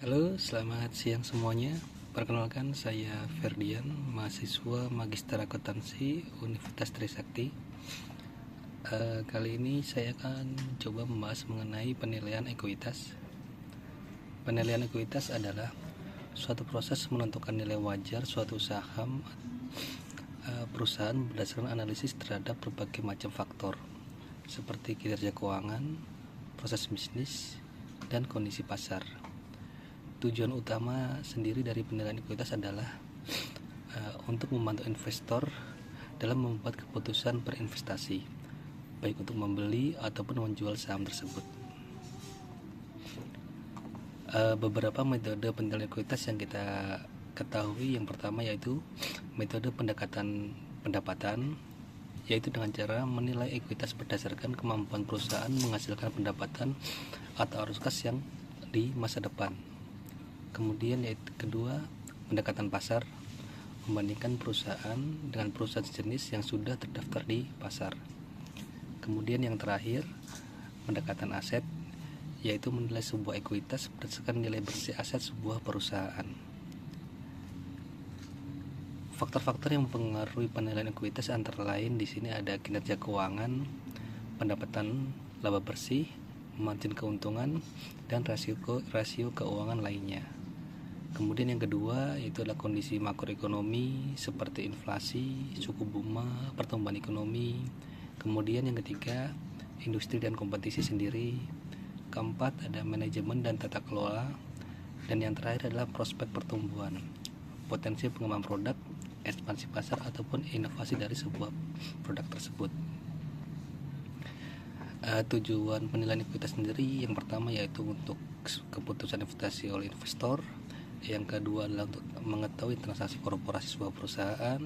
Halo, selamat siang semuanya. Perkenalkan, saya Ferdian, mahasiswa Magister Akuntansi Universitas Trisakti. Kali ini saya akan coba membahas mengenai penilaian ekuitas. Penilaian ekuitas adalah suatu proses menentukan nilai wajar suatu saham perusahaan berdasarkan analisis terhadap berbagai macam faktor, seperti kinerja keuangan, proses bisnis, dan kondisi pasar. Tujuan utama sendiri dari penilaian ekuitas adalah untuk membantu investor dalam membuat keputusan berinvestasi, baik untuk membeli ataupun menjual saham tersebut. Beberapa metode penilaian ekuitas yang kita ketahui, yang pertama yaitu metode pendekatan pendapatan, yaitu dengan cara menilai ekuitas berdasarkan kemampuan perusahaan menghasilkan pendapatan atau arus kas yang di masa depan. Kemudian yaitu kedua, pendekatan pasar, membandingkan perusahaan dengan perusahaan sejenis yang sudah terdaftar di pasar. Kemudian yang terakhir, pendekatan aset, yaitu menilai sebuah ekuitas berdasarkan nilai bersih aset sebuah perusahaan. Faktor-faktor yang mempengaruhi penilaian ekuitas antara lain di sini ada kinerja keuangan, pendapatan laba bersih, margin keuntungan, dan rasio keuangan lainnya. Kemudian yang kedua yaitu adalah kondisi makroekonomi seperti inflasi, suku bunga, pertumbuhan ekonomi. Kemudian yang ketiga, industri dan kompetisi sendiri. Keempat, ada manajemen dan tata kelola. Dan yang terakhir adalah prospek pertumbuhan, potensi pengembangan produk, ekspansi pasar ataupun inovasi dari sebuah produk tersebut. Tujuan penilaian ekuitas sendiri yang pertama yaitu untuk keputusan investasi oleh investor, yang kedua adalah untuk mengetahui transaksi korporasi sebuah perusahaan,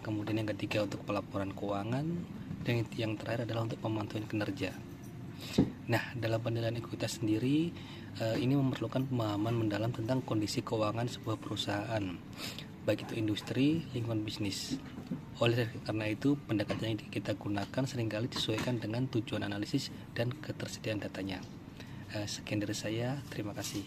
kemudian yang ketiga untuk pelaporan keuangan, dan yang terakhir adalah untuk pemantauan kinerja. Nah, dalam penilaian ekuitas sendiri ini memerlukan pemahaman mendalam tentang kondisi keuangan sebuah perusahaan, baik itu industri, lingkungan bisnis. Oleh karena itu, pendekatan yang kita gunakan seringkali disesuaikan dengan tujuan analisis dan ketersediaan datanya. Sekian dari saya, terima kasih.